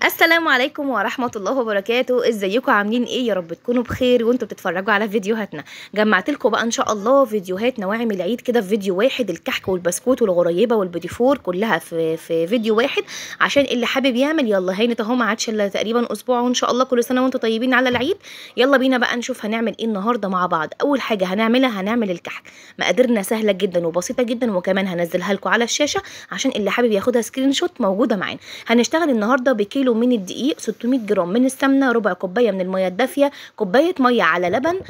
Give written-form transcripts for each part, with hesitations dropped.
السلام عليكم ورحمة الله وبركاته. ازيكم عاملين ايه؟ يا رب تكونوا بخير وانتوا بتتفرجوا على فيديوهاتنا. جمعت لكم بقى ان شاء الله فيديوهات نواعم العيد كده في فيديو واحد، الكحك والبسكوت والغريبة والبيديفور كلها في فيديو واحد، عشان اللي حابب يعمل يلا هانت اهو، ما عادش الا تقريبا اسبوع وان شاء الله كل سنة وانتوا طيبين على العيد. يلا بينا بقى نشوف هنعمل ايه النهارده مع بعض. اول حاجة هنعملها هنعمل الكحك. مقاديرنا سهلة جدا وبسيطة جدا، وكمان هنزلها لكم على الشاشة عشان اللي حابب ياخدها سكرين شوت موجودة معانا. هنشتغل النهارده بكيلو من الدقيق، 600 جرام من السمنه، ربع كوبايه من الميه الدافيه، كوبايه ميه على لبن،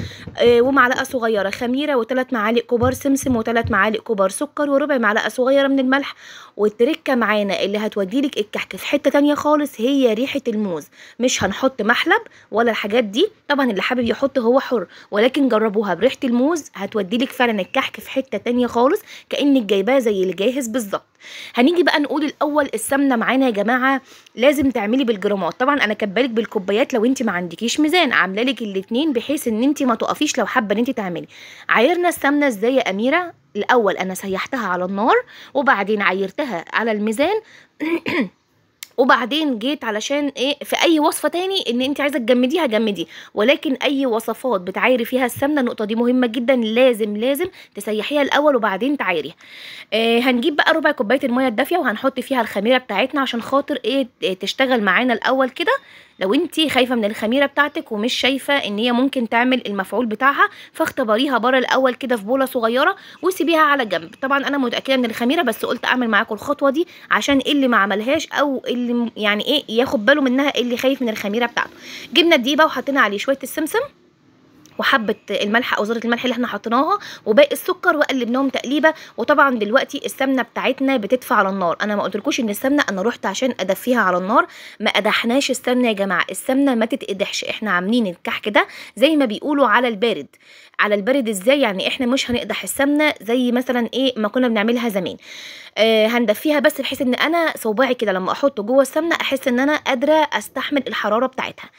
ومعلقه صغيره خميره، وثلاث معالق كبار سمسم، وثلاث معالق كبار سكر، وربع معلقه صغيره من الملح. والتركه معانا اللي هتوديلك الكحك في حته تانية خالص هي ريحه الموز. مش هنحط محلب ولا الحاجات دي، طبعا اللي حابب يحط هو حر، ولكن جربوها بريحه الموز هتوديلك فعلا الكحك في حته تانية خالص، كانك جايباه زي اللي جاهز بالظبط. هنيجي بقى نقول الاول السمنه معانا يا جماعه لازم تعملي بالجرامات. طبعا انا كاتبالك بالكوبايات لو انت ما عندكيش ميزان، عامله لك الاثنين بحيث ان انت ما تقفيش لو حابه ان انت تعملي. عايرنا السمنه ازاي يا اميره؟ الاول انا سيحتها على النار، وبعدين عايرتها على الميزان وبعدين جيت علشان ايه في اي وصفه تاني ان انت عايزه تجمديها جمدي، ولكن اي وصفات بتعايري فيها السمنه النقطه دي مهمه جدا، لازم تسيحيها الاول وبعدين تعايريها. هنجيب بقى ربع كوبايه الميه الدافيه وهنحط فيها الخميره بتاعتنا عشان خاطر ايه تشتغل معانا الاول كده. لو انتي خايفه من الخميره بتاعتك ومش شايفه ان هي ممكن تعمل المفعول بتاعها، فاختبريها بره الاول كده في بوله صغيره وسيبيها على جنب. طبعا انا متاكده من الخميره، بس قلت اعمل معاكم الخطوه دي عشان اللي ما عملهاش او اللي يعني ايه ياخد باله منها، اللي خايف من الخميره بتاعته. جبنا الدقيق بقى وحطينا عليه شويه السمسم وحبه الملح او ذره الملح اللي احنا حطيناها وباقي السكر، وقلبناهم تقليبه. وطبعا دلوقتي السمنه بتاعتنا بتدفى على النار. انا ما قلتلكوش ان السمنه انا رحت عشان ادفيها على النار، ما قدحناش السمنه يا جماعه، السمنه ما تتقدحش، احنا عاملين الكحك ده زي ما بيقولوا على البارد. على البارد ازاي يعني؟ احنا مش هنقدح السمنه زي مثلا ايه ما كنا بنعملها زمان. هندفيها بس بحيث ان انا صوباعي كده لما احطه جوه السمنه احس ان انا قادره استحمل الحراره بتاعتها.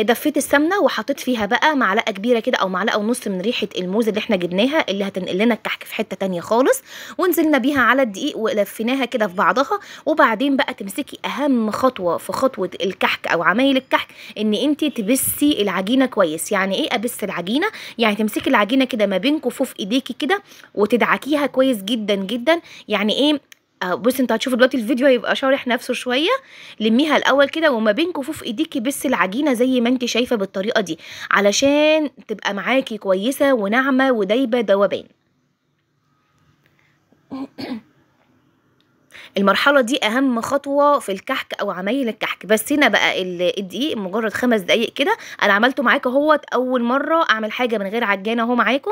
دفيت السمنه وحطيت فيها بقى معلقه كبيره كده او معلقه ونص من ريحه الموز اللي احنا جبناها، اللي هتنقل لنا الكحك في حته تانية خالص. ونزلنا بيها على الدقيق ولفيناها كده في بعضها. وبعدين بقى تمسكي اهم خطوه في خطوه الكحك او عمايل الكحك، ان انت تبسي العجينه كويس. يعني ايه ابس العجينه؟ يعني تمسكي العجينه كده ما بين كفوف ايديكي كده وتدعكيها كويس جدا جدا. يعني ايه؟ بصي انتوا هتشوفوا دلوقتي الفيديو هيبقى شارح نفسه شويه. لميها الاول كده وما بين كفوف ايديكي بس العجينه زي ما انت شايفه بالطريقه دي، علشان تبقى معاكي كويسه وناعمه ودايبه ذوبان. المرحله دي اهم خطوه في الكحك او عمايل الكحك. بس هنا بقى الدقيق مجرد 5 دقايق كده. انا عملته معاكم اهوت اول مره اعمل حاجه من غير عجانه اهو معاكم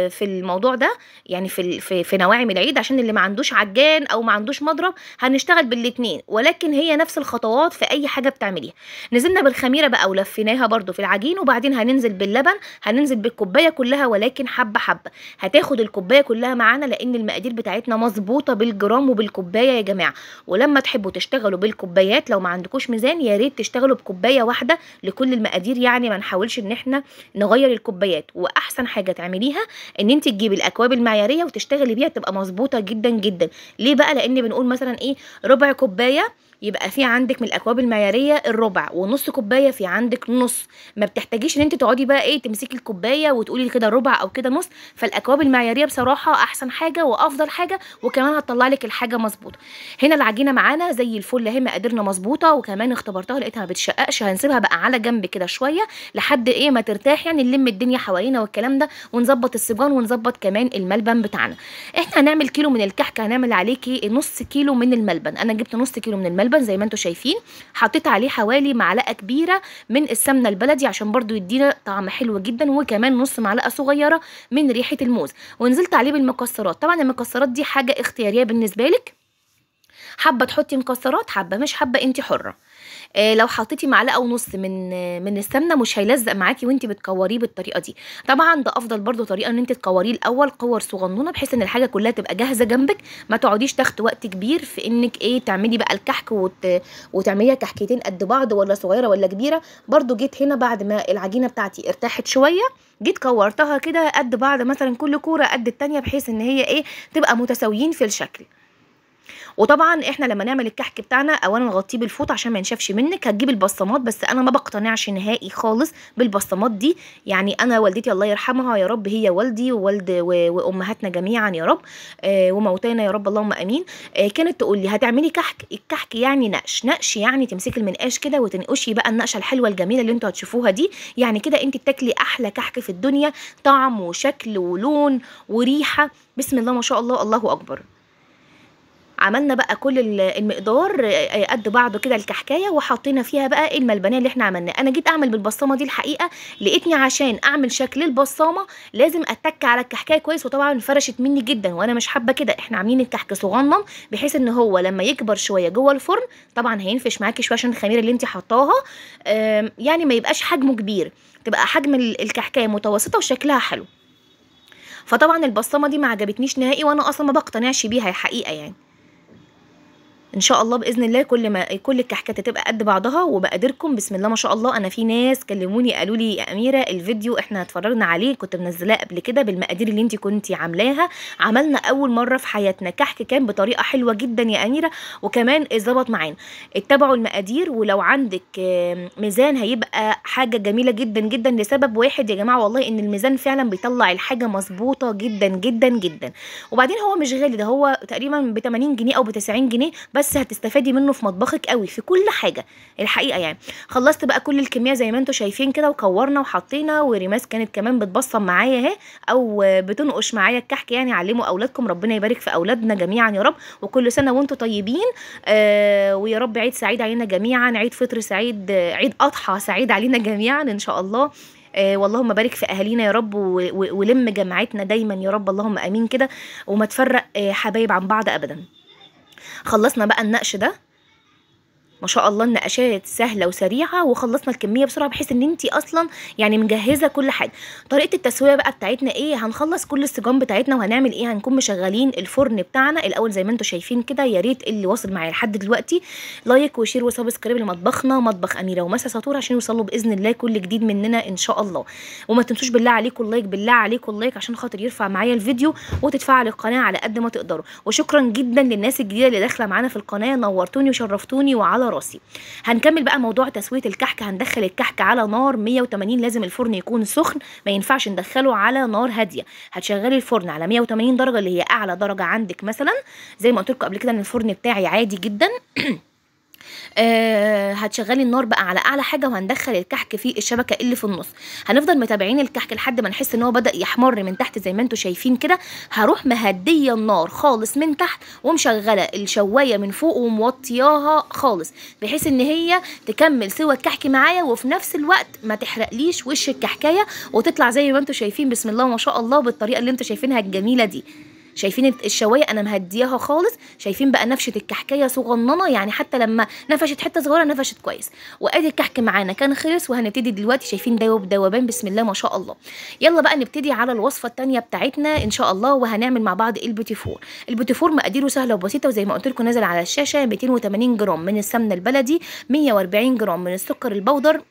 في الموضوع ده، يعني في نواعم العيد. عشان اللي ما عندوش عجان او ما عندوش مضرب هنشتغل بالاثنين، ولكن هي نفس الخطوات في اي حاجه بتعمليها. نزلنا بالخميره بقى ولفيناها برده في العجين، وبعدين هننزل باللبن، هننزل بالكوبايه كلها ولكن حبه حبه. هتاخد الكوبايه كلها معانا لان المقادير بتاعتنا مظبوطه بالجرام بالكوبايه يا جماعه. ولما تحبوا تشتغلوا بالكوبايات لو ما عندكوش ميزان يا ريت تشتغلوا بكوبايه واحده لكل المقادير، يعني ما نحاولش ان احنا نغير الكوبايات. واحسن حاجه تعمليها ان انت تجيبي الاكواب المعياريه وتشتغلي بيها، تبقى مظبوطه جدا جدا. ليه بقى؟ لان بنقول مثلا ايه ربع كوبايه، يبقى في عندك من الاكواب المعياريه الربع، ونص كوبايه في عندك نص. ما بتحتاجيش ان انت تقعدي بقى ايه تمسكي الكوبايه وتقولي كده ربع او كده نص. فالاكواب المعياريه بصراحه احسن حاجه وافضل حاجه، وكمان هتطلع لك الحاجه مظبوطه. هنا العجينه معانا زي الفل اهي، مقاديرنا مظبوطه، وكمان اختبرتها لقيتها ما بتشققش. هنسيبها بقى على جنب كده شويه لحد ايه ما ترتاح، يعني نلم الدنيا حوالينا والكلام ده، ونظبط السيجان ونظبط كمان الملبن بتاعنا. احنا هنعمل كيلو من الكحك، هنعمل عليكي نص كيلو من الملبن. انا جبت نص كيلو من الملبن زي ما انتم شايفين، حطيت عليه حوالي معلقه كبيره من السمنه البلدي عشان برضو يدينا طعم حلو جدا، وكمان نص معلقه صغيره من ريحه الموز. ونزلت عليه بالمكسرات. طبعا المكسرات دي حاجه اختياريه بالنسبه لك، حابه تحطي مكسرات، حابه مش حابه انت حره. لو حطيتي معلقه ونص من السمنه مش هيلزق معاكي وانت بتكوريه بالطريقه دي. طبعا ده افضل برضو طريقه ان انت تكوريه الاول كور صغنونه، بحيث ان الحاجه كلها تبقى جاهزه جنبك، ما تقعديش تاخد وقت كبير في انك ايه تعملي بقى الكحك وتعمليها كحكتين قد بعض ولا صغيره ولا كبيره. برضو جيت هنا بعد ما العجينه بتاعتي ارتاحت شويه، جيت كورتها كده قد بعض، مثلا كل كوره قد التانيه، بحيث ان هي ايه تبقى متساويين في الشكل. وطبعا احنا لما نعمل الكحك بتاعنا اولا نغطيه بالفوط عشان ما ينشفش منك. هتجيب البصمات، بس انا ما بقتنعش نهائي خالص بالبصمات دي. يعني انا والدتي الله يرحمها يا رب، هي والدي ووالد وامهاتنا جميعا يا رب، وموتانا يا رب اللهم امين. كانت تقول لي هتعملي كحك، الكحك يعني نقش يعني تمسكي المنقاش كده وتنقشي بقى النقشه الحلوه الجميله اللي انتوا هتشوفوها دي، يعني كده انت بتاكلي احلى كحك في الدنيا، طعم وشكل ولون وريحه، بسم الله ما شاء الله، الله اكبر. عملنا بقى كل المقدار قد بعضه كده الكحكايه، وحطينا فيها بقى الملبنيه اللي احنا عملناه. انا جيت اعمل بالبصامه دي الحقيقه لقيتني عشان اعمل شكل البصامه لازم اتك على الكحكايه كويس، وطبعا فرشت مني جدا وانا مش حابه كده. احنا عاملين الكحك صغنن بحيث ان هو لما يكبر شويه جوه الفرن طبعا هينفش معاكي شويه عشان الخميره اللي انت حطاها، يعني ما يبقاش حجمه كبير، تبقى حجم الكحكايه متوسطه وشكلها حلو. فطبعا البصامه دي ما عجبتنيش نهائي، وانا اصلا ما بقتنعش بيها الحقيقه يعني. ان شاء الله باذن الله كل الكحكات تبقى قد بعضها وبقدركم، بسم الله ما شاء الله. انا في ناس كلموني قالوا لي يا اميره الفيديو احنا اتفرجنا عليه كنت منزلاه قبل كده بالمقادير اللي انت كنتي عاملاها، عملنا اول مره في حياتنا كحك كان بطريقه حلوه جدا يا اميره، وكمان اتظبط معانا. اتبعوا المقادير، ولو عندك ميزان هيبقى حاجه جميله جدا جدا، لسبب واحد يا جماعه والله، ان الميزان فعلا بيطلع الحاجه مظبوطه جدا جدا جدا. وبعدين هو مش غالي، ده هو تقريبا ب 80 جنيه او ب 90 جنيه بس هتستفادي منه في مطبخك قوي في كل حاجه الحقيقه يعني. خلصت بقى كل الكميه زي ما انتم شايفين كده، وكورنا وحطينا، وريماس كانت كمان بتبصم معايا اهي او بتنقش معايا الكحك. يعني علموا اولادكم، ربنا يبارك في اولادنا جميعا يا رب، وكل سنه وانتم طيبين. ويا رب عيد سعيد علينا جميعا، عيد فطر سعيد، عيد اضحى سعيد علينا جميعا ان شاء الله. واللهم بارك في اهالينا يا رب، ولم جماعتنا دايما يا رب، اللهم امين كده، وما تفرق حبايب عن بعض ابدا. خلصنا بقى النقش ده ما شاء الله، النقشات سهله وسريعه، وخلصنا الكميه بسرعه بحيث ان انت اصلا يعني مجهزه كل حاجه. طريقه التسويه بقى بتاعتنا ايه؟ هنخلص كل السجان بتاعتنا وهنعمل ايه؟ هنكون مشغلين الفرن بتاعنا الاول زي ما انتم شايفين كده. يا ريت اللي واصل معايا لحد دلوقتي لايك وشير وسبسكرايب لمطبخنا مطبخ اميره ومسا سطور عشان يوصلوا باذن الله كل جديد مننا ان شاء الله. وما تنسوش بالله عليكم اللايك، بالله عليكم اللايك عشان خاطر يرفع معايا الفيديو، وتتفاعلوا القناه على قد ما تقدروا. وشكرا جدا للناس الجديده اللي داخله معانا في القناه، نورتوني وشرفتوني وعلى راسي. هنكمل بقى موضوع تسويه الكحك. هندخل الكحك على نار 180، لازم الفرن يكون سخن، ما ينفعش ندخله على نار هاديه. هتشغلي الفرن على 180 درجه اللي هي اعلى درجه عندك مثلا، زي ما قلت لكم قبل كده ان الفرن بتاعي عادي جدا. هتشغلي النار بقى على اعلى حاجه، وهندخل الكحك في الشبكه اللي في النص. هنفضل متابعين الكحك لحد ما نحس ان هو بدا يحمر من تحت زي ما انتم شايفين كده. هروح مهديه النار خالص من تحت، ومشغله الشوايه من فوق وموطياها خالص، بحيث ان هي تكمل سوى الكحك معايا، وفي نفس الوقت ما تحرقليش وش الكحكايه، وتطلع زي ما انتم شايفين بسم الله ما شاء الله بالطريقه اللي انتم شايفينها الجميله دي. شايفين الشوايه انا مهدياها خالص، شايفين بقى نفشه الكحكايه صغننه، يعني حتى لما نفشت حته صغيره نفشت كويس. وادي الكحك معانا كان خلص، وهنبتدي دلوقتي شايفين دوبان بسم الله ما شاء الله. يلا بقى نبتدي على الوصفه الثانيه بتاعتنا ان شاء الله، وهنعمل مع بعض البيتي فور. البيتي فور مقاديره سهله وبسيطه، وزي ما قلت لكم نازل على الشاشه 280 جرام من السمنه البلدي، 140 جرام من السكر البودر،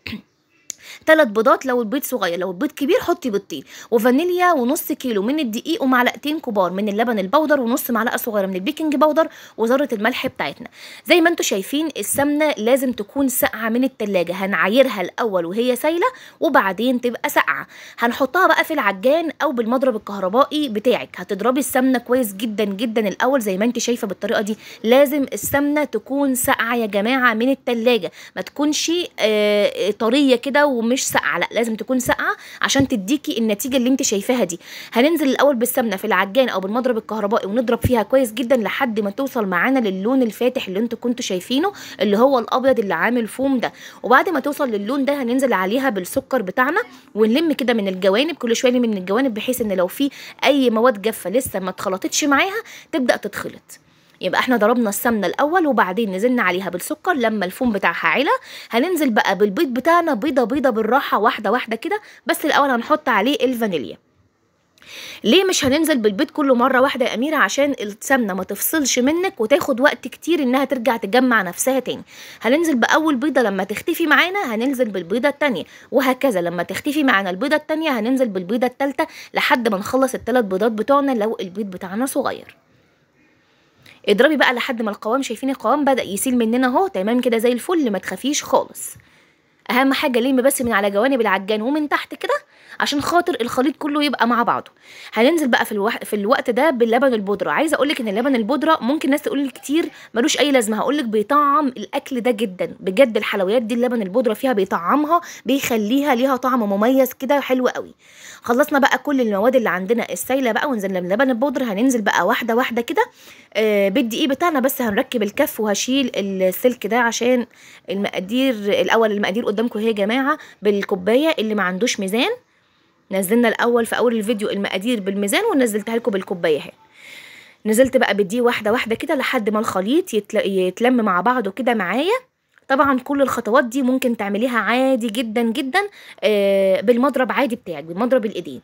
3 بيضات لو البيض صغير، لو البيض كبير حطي بيضتين، وفانيليا، ونص كيلو من الدقيق، ومعلقتين كبار من اللبن البودر، ونص معلقه صغيره من البيكنج باودر، وذره الملح بتاعتنا. زي ما انتم شايفين السمنه لازم تكون ساقعه من التلاجة، هنعايرها الاول وهي سايله وبعدين تبقى ساقعه. هنحطها بقى في العجان او بالمضرب الكهربائي بتاعك. هتضربي السمنه كويس جدا جدا الاول زي ما انت شايفه بالطريقه دي. لازم السمنه تكون ساقعه يا جماعه من التلاجة، ما تكونش طريه كده ومش ساقعه، لا لازم تكون ساقعه عشان تديكي النتيجه اللي انت شايفاها دي. هننزل الاول بالسمنه في العجان او بالمضرب الكهربائي، ونضرب فيها كويس جدا لحد ما توصل معانا للون الفاتح اللي انتوا كنتوا شايفينه، اللي هو الابيض اللي عامل فوم ده. وبعد ما توصل للون ده هننزل عليها بالسكر بتاعنا، ونلم كده من الجوانب، كل شويه نلم من الجوانب بحيث ان لو في اي مواد جافه لسه ما اتخلطتش معاها تبدا تتخلط. يبقى احنا ضربنا السمنه الاول وبعدين نزلنا عليها بالسكر لما الفوم بتاعها علا. هننزل بقى بالبيض بتاعنا بيضه بيضه بالراحه، واحده واحده كده، بس الاول هنحط عليه الفانيليا. ليه مش هننزل بالبيض كله مره واحده يا اميره؟ عشان السمنه ما تفصلش منك وتاخد وقت كتير انها ترجع تجمع نفسها تاني. هننزل باول بيضه، لما تختفي معانا هننزل بالبيضه التانيه، وهكذا لما تختفي معانا البيضه التانيه هننزل بالبيضه التالته لحد ما نخلص ال3 بيضات بتوعنا لو البيض بتاعنا صغير. اضربي بقى لحد ما القوام، شايفين القوام بدأ يسيل مننا اهو، تمام كده زي الفل، ما تخافيش خالص. اهم حاجه لم بس من على جوانب العجان ومن تحت كده عشان خاطر الخليط كله يبقى مع بعضه. هننزل بقى في الوقت ده باللبن البودره. عايزه اقول لك ان اللبن البودره ممكن ناس تقول كتير ملوش اي لازمه، هقول لك بيطعم الاكل ده جدا بجد. الحلويات دي اللبن البودره فيها بيطعمها، بيخليها ليها طعم مميز كده حلو قوي. خلصنا بقى كل المواد اللي عندنا السايله بقى ونزلنا باللبن البودره. هننزل بقى واحده واحده كده بالدقيق بتاعنا، بس هنركب الكف وهشيل السلك ده عشان المقادير. الاول المقادير قدامكم اهي يا جماعه بالكوبايه، اللي ما عندوش ميزان نزلنا الاول في اول الفيديو المقادير بالميزان ونزلتها لكم بالكوبايه اهي. نزلت بقى بالدقيق واحده واحده كده لحد ما الخليط يتلم مع بعضه كده معايا. طبعا كل الخطوات دي ممكن تعمليها عادي جدا جدا بالمضرب عادي بتاعك، بالمضرب الايدين.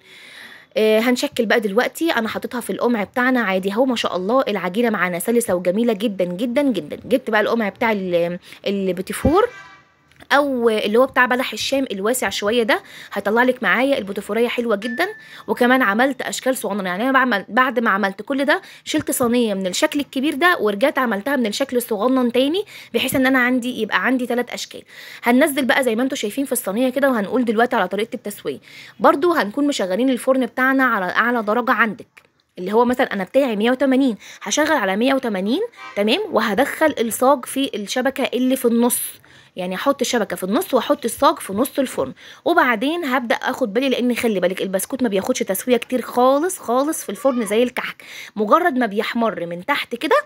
هنشكل بقى دلوقتي. انا حاططها في القمع بتاعنا عادي اهو، ما شاء الله العجينه معانا سلسه وجميله جدا جدا جدا. جبت بقى القمع بتاع البيتيفور او اللي هو بتاع بلح الشام الواسع شويه ده، هيطلع لك معايا البوتفوريه حلوه جدا. وكمان عملت اشكال صغننه، يعني انا بعد ما عملت كل ده شلت صينيه من الشكل الكبير ده ورجعت عملتها من الشكل الصغنن تاني، بحيث ان انا يبقى عندي 3 اشكال. هننزل بقى زي ما انتم شايفين في الصينيه كده، وهنقول دلوقتي على طريقه التسويه. برده هنكون مشغلين الفرن بتاعنا على اعلى درجه عندك، اللي هو مثلا انا بتاعي 180، هشغل على 180 تمام. وهدخل الصاج في الشبكه اللي في النص، يعني احط الشبكه في النص واحط الصاج في نص الفرن. وبعدين هبدا اخد بالي، لان خلي بالك البسكوت ما بياخدش تسويه كتير خالص خالص في الفرن زي الكحك. مجرد ما بيحمر من تحت كده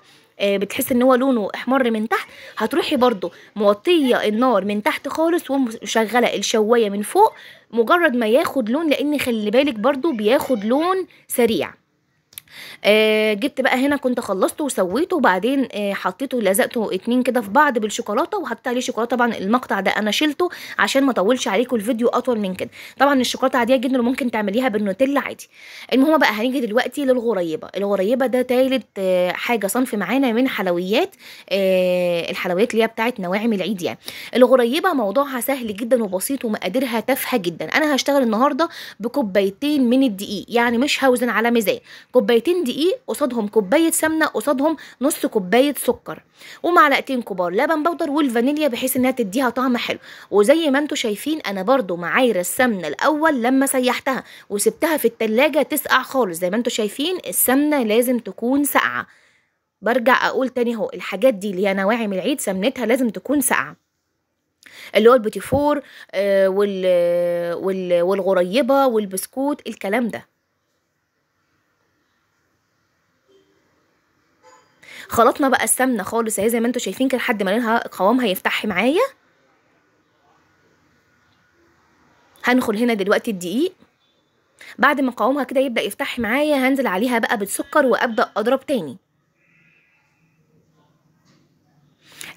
بتحس ان هو لونه احمر من تحت، هتروحي برضو موطيه النار من تحت خالص ومشغله الشوايه من فوق مجرد ما ياخد لون، لان خلي بالك برضو بياخد لون سريع. جبت بقى هنا كنت خلصته وسويته، وبعدين حطيته لزقته 2 كده في بعض بالشوكولاته، وحطيت عليه شوكولاته. طبعا المقطع ده انا شلته عشان ما اطولش عليكم الفيديو اطول من كده. طبعا الشوكولاته عاديه جدا وممكن تعمليها بالنوتيلا عادي. المهم بقى هنيجي دلوقتي للغريبه. الغريبه ده تالت حاجه صنف معانا من حلويات، الحلويات اللي هي بتاعت نواعم العيد يعني. الغريبه موضوعها سهل جدا وبسيط ومقاديرها تافهه جدا. انا هشتغل النهارده بكوبايتين من الدقيق، يعني مش هوزن على ميزان. كوبايتين دقيق قصادهم كوبايه سمنه قصادهم نص كوبايه سكر، ومعلقتين كبار لبن بودر والفانيليا بحيث انها تديها طعم حلو. وزي ما انتم شايفين انا برضو معايره السمنه الاول لما سيحتها وسبتها في التلاجة تسقع خالص. زي ما انتم شايفين السمنه لازم تكون ساقعه. برجع اقول تاني اهو، الحاجات دي اللي هي نواعم العيد سمنتها لازم تكون ساقعه، اللي هو البوتيفور والغريبه والبسكوت الكلام ده. خلطنا بقى السمنه خالص اهي زي ما انتم شايفين كده لحد ما لونها قوامها يفتح معايا. هندخل هنا دلوقتي الدقيق، بعد ما قوامها كده يبدا يفتح معايا هنزل عليها بقى بالسكر وابدا اضرب تاني.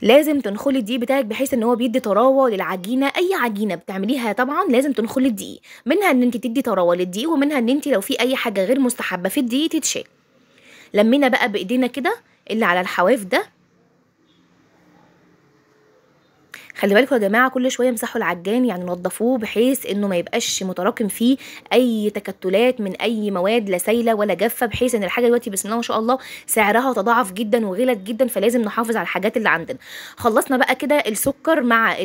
لازم تنخلي الدقيق بتاعك بحيث ان هو بيدي طراوه للعجينه. اي عجينه بتعمليها طبعا لازم تنخلي الدقيق، منها ان انت تدي طراوه للدقيق، ومنها ان انت لو في اي حاجه غير مستحبه في الدقيق تتشال. لمينا بقى بايدينا كده اللي على الحواف ده. خلي بالكم يا جماعه كل شويه امسحوا العجان، يعني نضفوه بحيث انه ما يبقاش متراكم فيه اي تكتلات من اي مواد لا سايله ولا جافه، بحيث ان الحاجه دلوقتي بسم الله ما شاء الله سعرها تضاعف جدا وغلت جدا، فلازم نحافظ على الحاجات اللي عندنا. خلصنا بقى كده السكر مع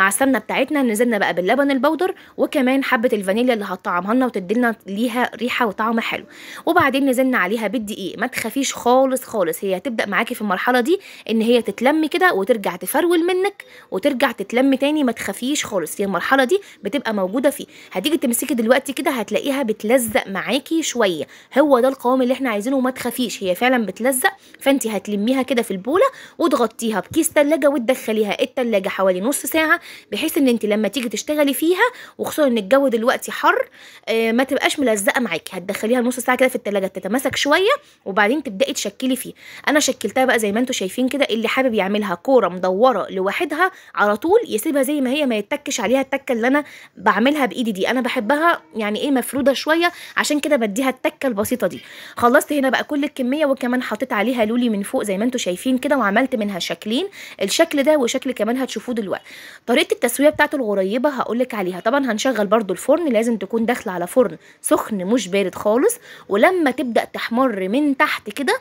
السمنه بتاعتنا. نزلنا بقى باللبن البودر وكمان حبه الفانيليا اللي هتطعمها لنا وتديلنا ليها ريحه وطعم حلو. وبعدين نزلنا عليها بالدقيق. ما تخافيش خالص خالص، هي هتبدا معاكي في المرحله دي ان هي تتلم كده وترجع تفرول منك وترجع تتلم تاني. ما تخافيش خالص، هي المرحله دي بتبقى موجوده فيه. هتيجي تمسكي دلوقتي كده هتلاقيها بتلزق معاكي شويه، هو ده القوام اللي احنا عايزينه. وما تخافيش هي فعلا بتلزق، فانت هتلميها كده في البوله وتغطيها بكيس ثلاجه وتدخليها الثلاجه حوالي نص ساعه، بحيث ان انت لما تيجي تشتغلي فيها، وخصوصا ان الجو دلوقتي حر، ما تبقاش ملزقه معاكي. هتدخليها نص ساعه كده في الثلاجه تتماسك شويه وبعدين تبداي تشكلي فيه. انا شكلتها بقى زي ما انتم شايفين كده. اللي حابب يعملها كوره مدوره لوحدها على طول يسيبها زي ما هي، ما يتكش عليها التكه اللي انا بعملها بايدي دي. انا بحبها يعني ايه مفروده شويه، عشان كده بديها التكه البسيطه دي. خلصت هنا بقى كل الكميه، وكمان حطيت عليها لولي من فوق زي ما انتم شايفين كده، وعملت منها شكلين، الشكل ده وشكل كمان هتشوفوه دلوقتي. طريقه التسويه بتاعت الغريبه هقولك عليها. طبعا هنشغل برده الفرن، لازم تكون داخله على فرن سخن مش بارد خالص. ولما تبدا تحمر من تحت كده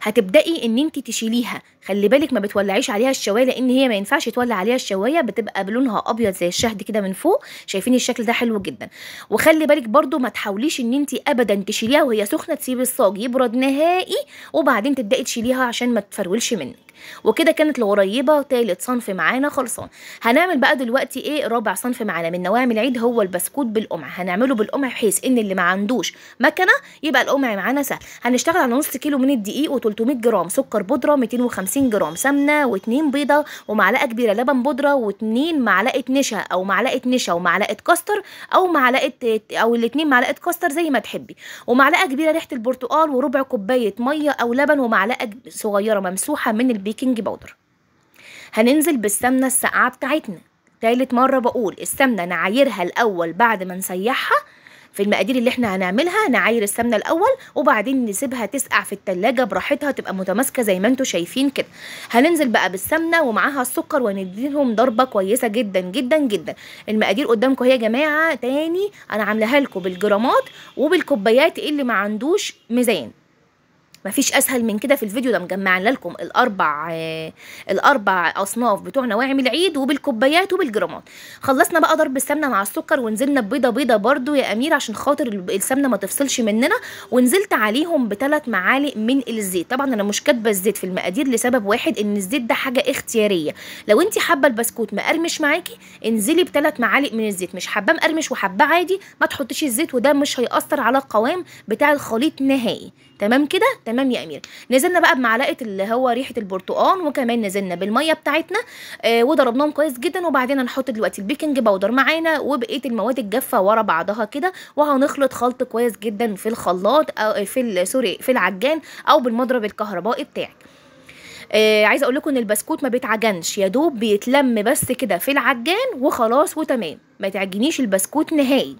هتبدأي ان انت تشيليها. خلي بالك ما بتولعيش عليها الشوايه، لان هي ما ينفعش تولع عليها الشوايه، بتبقى بلونها ابيض زي الشهد كده من فوق. شايفين الشكل ده حلو جدا. وخلي بالك برضو ما تحاوليش ان انت ابدا تشيليها وهي سخنه، تسيبي الصاج يبرد نهائي وبعدين تبدأي تشيليها عشان ما تفرولش منك. وكده كانت الغريبه تالت صنف معانا خلصان. هنعمل بقى دلوقتي ايه رابع صنف معانا من نواعم العيد، هو البسكوت بالقمع. هنعمله بالقمع بحيث ان اللي ما عندوش مكنه يبقى القمع معانا سهل. هنشتغل على نص كيلو من الدقيق و300 جرام سكر بودره، 250 جرام سمنه و2 بيضه ومعلقه كبيره لبن بودره و2 معلقه نشا او معلقه نشا ومعلقه كاستر او معلقه او الاثنين معلقه كاستر زي ما تحبي، ومعلقه كبيره ريحه البرتقال وربع كوبايه ميه او لبن ومعلقه صغيره ممسوحه من البيكنج باودر. هننزل بالسمنه الساقعه بتاعتنا. تالت مره بقول السمنه نعايرها الاول بعد ما نسيحها. في المقادير اللي احنا هنعملها نعاير السمنه الاول وبعدين نسيبها تسقع في التلاجة براحتها تبقى متماسكه زي ما انتم شايفين كده. هننزل بقى بالسمنه ومعاها السكر ونديهم ضربه كويسه جدا جدا جدا. المقادير قدامكم اهي يا جماعه، تاني انا عاملاها لكم بالجرامات وبالكوبايات اللي ما عندوش ميزان. مفيش اسهل من كده في الفيديو ده، مجمعه لكم الاربع اصناف بتوع نواعم العيد وبالكوبايات وبالجرامات. خلصنا بقى ضرب السمنه مع السكر ونزلنا ببيضه برضو يا امير عشان خاطر السمنه ما تفصلش مننا، ونزلت عليهم ب3 معالق من الزيت. طبعا انا مش كاتبه الزيت في المقادير لسبب واحد، ان الزيت ده حاجه اختياريه. لو انت حابه البسكوت مقرمش معاكي انزلي ب3 معالق من الزيت، مش حابه مقرمش وحابه عادي ما تحطيش الزيت، وده مش هيأثر على القوام بتاع الخليط نهائي. تمام كده؟ تمام يا امير. نزلنا بقى بمعلقه اللي هو ريحه البرتقال، وكمان نزلنا بالميه بتاعتنا وضربناهم كويس جدا. وبعدين هنحط دلوقتي البيكنج باودر معانا وبقيه المواد الجافه ورا بعضها كده، وهنخلط خلط كويس جدا في الخلاط او في العجان او بالمضرب الكهربائي بتاعك. عايزه اقول لكم ان البسكوت ما بيتعجنش، يا دوب بيتلم بس كده في العجان وخلاص وتمام. ما تعجنيش البسكوت نهائي.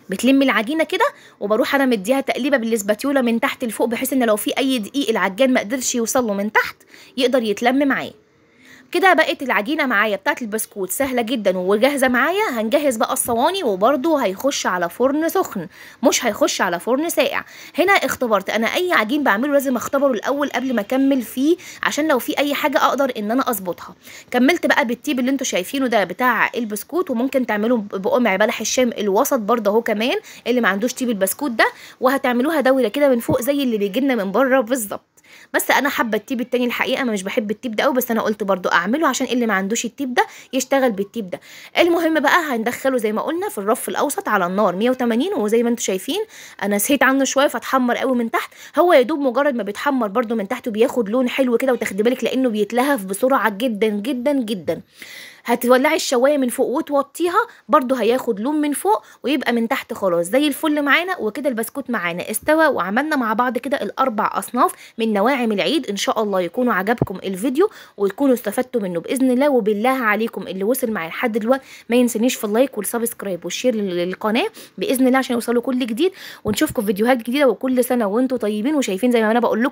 بتلمي العجينه كده وبروح انا مديها تقليبه بالاسباتيولا من تحت لفوق، بحيث ان لو في اي دقيق العجان ما قدرش يوصل له من تحت يقدر يتلم معاه. كده بقت العجينه معايا بتاعت البسكوت سهله جدا وجاهزه معايا. هنجهز بقى الصواني، وبرده هيخش على فرن سخن مش هيخش على فرن ساقع. هنا اختبرت انا اي عجين بعمله لازم اختبره الاول قبل ما اكمل فيه، عشان لو في اي حاجه اقدر ان انا اظبطها. كملت بقى بالتيب اللي انتوا شايفينه ده بتاع البسكوت، وممكن تعملوا بقمع بلح الشام الوسط برده اهو كمان اللي ما عندوش تيب البسكوت ده، وهتعملوها دوله كده من فوق زي اللي بيجي لنا من بره بالظبط. بس انا حابه التيب التاني الحقيقه، انا مش بحب التيب ده قوي، بس انا قلت برضو اعمله عشان اللي ما عندوش التيب ده يشتغل بالتيب ده. المهم بقى هندخله زي ما قلنا في الرف الاوسط على النار 180، وزي ما انتم شايفين انا سهيت عنه شويه فاتحمر قوي من تحت. هو يا دوب مجرد ما بيتحمر برضو من تحت بياخد لون حلو كده، وتاخدي بالك لانه بيتلهف بسرعه جدا جدا جدا. هتولعي الشوايه من فوق وتوطيها برضو هياخد لون من فوق، ويبقى من تحت خلاص زي الفل معانا. وكده البسكوت معانا استوى، وعملنا مع بعض كده الاربع اصناف من نواعم العيد. ان شاء الله يكونوا عجبكم الفيديو وتكونوا استفدتوا منه باذن الله. وبالله عليكم اللي وصل معايا لحد دلوقتي ما ينسنيش في اللايك والسبسكرايب والشير للقناه باذن الله عشان يوصلوا كل جديد، ونشوفكم في فيديوهات جديده. وكل سنه وانتم طيبين وشايفين زي ما انا بقول لكم